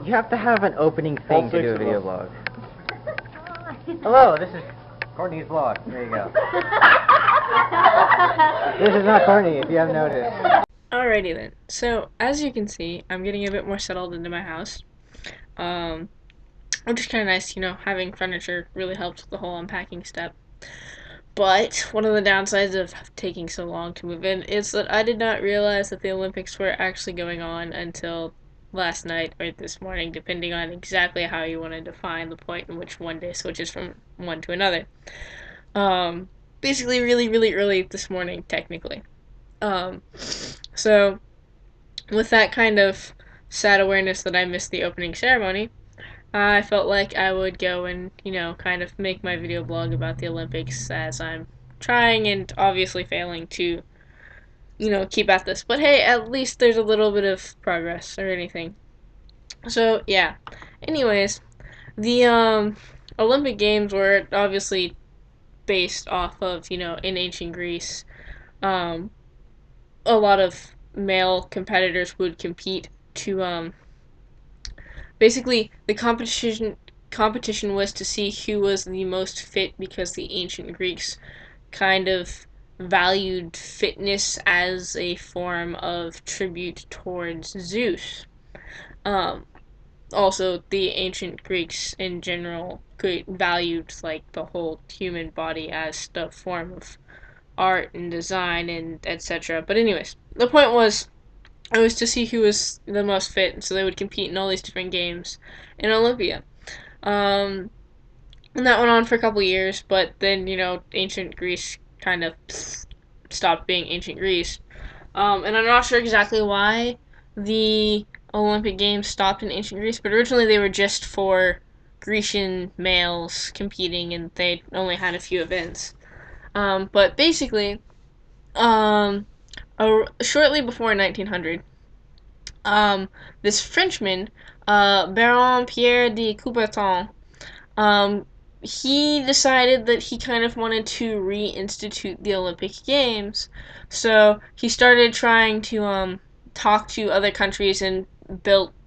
You have to have an opening thing to do a video vlog. Hello, this is Courtney's vlog. There you go. This is not Courtney, if you haven't noticed. Alrighty then. So, as you can see, I'm getting a bit more settled into my house. Which is kind of nice, you know, having furniture really helps with the whole unpacking step. But one of the downsides of taking so long to move in is that I did not realize that the Olympics were actually going on until last night or this morning, depending on exactly how you want to define the point in which one day switches from one to another. Basically, really, really early this morning, technically. So, with that kind of sad awareness that I missed the opening ceremony, I felt like I would go and, you know, kind of make my video blog about the Olympics as I'm trying and obviously failing to, you know, keep at this. But hey, at least there's a little bit of progress or anything. So, yeah. Anyways, the Olympic Games were obviously based off of, you know, in ancient Greece, um, a lot of male competitors would compete to basically the competition was to see who was the most fit, because the ancient Greeks kind of valued fitness as a form of tribute towards Zeus. Um, Also, the ancient Greeks in general valued like the whole human body as the form of art and design and etc. But anyways, the point was it was to see who was the most fit, and so they would compete in all these different games in Olympia. Um, and that went on for a couple years, but then, you know, ancient Greece kind of stopped being ancient Greece. And I'm not sure exactly why the Olympic Games stopped in ancient Greece, but originally they were just for Grecian males competing, and they only had a few events. But basically, um, shortly before 1900, this Frenchman, Baron Pierre de Coubertin, um, he decided that he kind of wanted to reinstitute the Olympic Games. So he started trying to talk to other countries and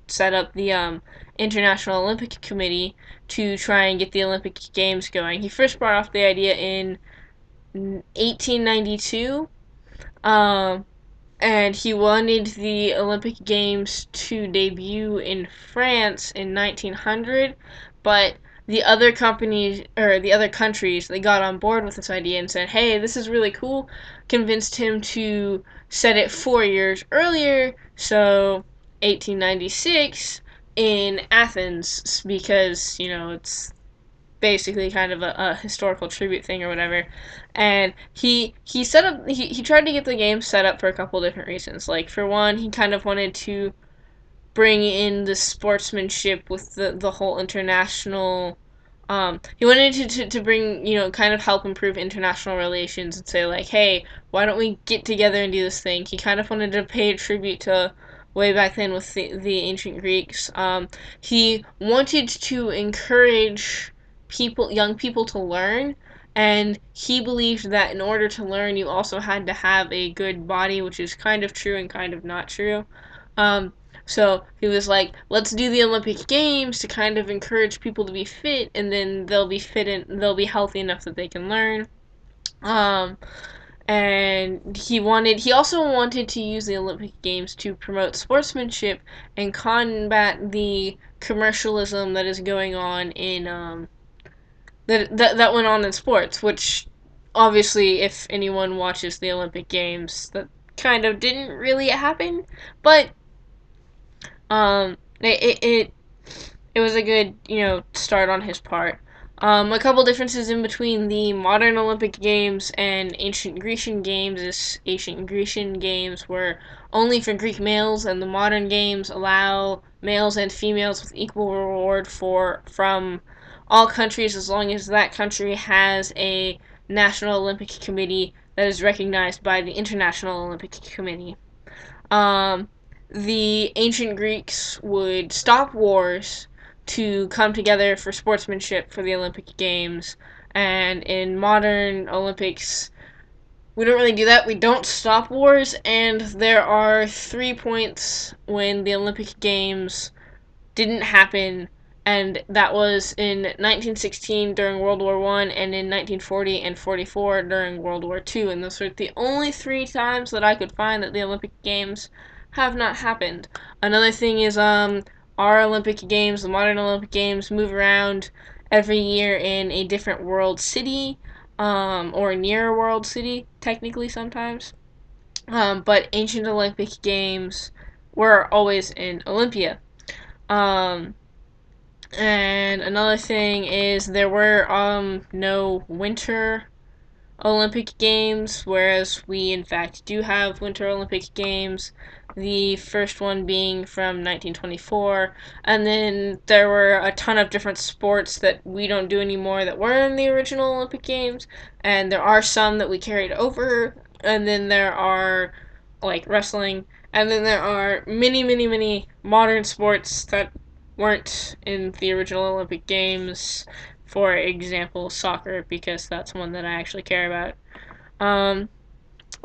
set up the International Olympic Committee to try and get the Olympic Games going. He first brought off the idea in 1892. Um, and he wanted the Olympic Games to debut in France in 1900, but the other countries, they got on board with this idea and said, "Hey, this is really cool." Convinced him to set it 4 years earlier, so 1896 in Athens, because, you know, it's basically kind of a historical tribute thing or whatever. And he tried to get the game set up for a couple different reasons. Like, for one, he kind of wanted to bring in the sportsmanship with the whole international. He wanted to bring, you know, kind of help improve international relations and say, like, hey, why don't we get together and do this thing? He kind of wanted to pay tribute to way back then with the ancient Greeks. He wanted to encourage young people to learn, and he believed that in order to learn, you also had to have a good body, which is kind of true and kind of not true. Um, so he was like, let's do the Olympic Games to kind of encourage people to be fit, and then they'll be fit and they'll be healthy enough that they can learn. Um, and he also wanted to use the Olympic Games to promote sportsmanship and combat the commercialism that is going on in that went on in sports, which obviously, if anyone watches the Olympic Games, that kind of didn't really happen, but um, it was a good, you know, start on his part. A couple differences in between the modern Olympic Games and ancient Grecian Games is ancient Grecian Games were only for Greek males, and the modern games allow males and females with equal reward from all countries, as long as that country has a National Olympic Committee that is recognized by the International Olympic Committee. Um, the ancient Greeks would stop wars to come together for sportsmanship for the Olympic Games, and in modern Olympics, we don't really do that. We don't stop wars, and there are 3 points when the Olympic Games didn't happen, and that was in 1916 during World War I and in 1940 and 44 during World War II. And those are the only 3 times that I could find that the Olympic Games have not happened. Another thing is our Olympic Games, the modern Olympic Games, move around every year in a different world city, or near a world city, technically sometimes. But ancient Olympic Games were always in Olympia. Um, and another thing is there were no winter Olympic Games, whereas we in fact do have Winter Olympic Games. The first one being from 1924, and then there were a ton of different sports that we don't do anymore that were in the original Olympic Games, and there are some that we carried over, and then there are like wrestling, and then there are many, many, many modern sports that weren't in the original Olympic Games. For example, soccer, because that's one that I actually care about. Um,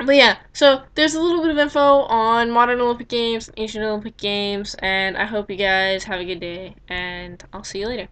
but yeah, so there's a little bit of info on modern Olympic Games, ancient Olympic Games, and I hope you guys have a good day, and I'll see you later.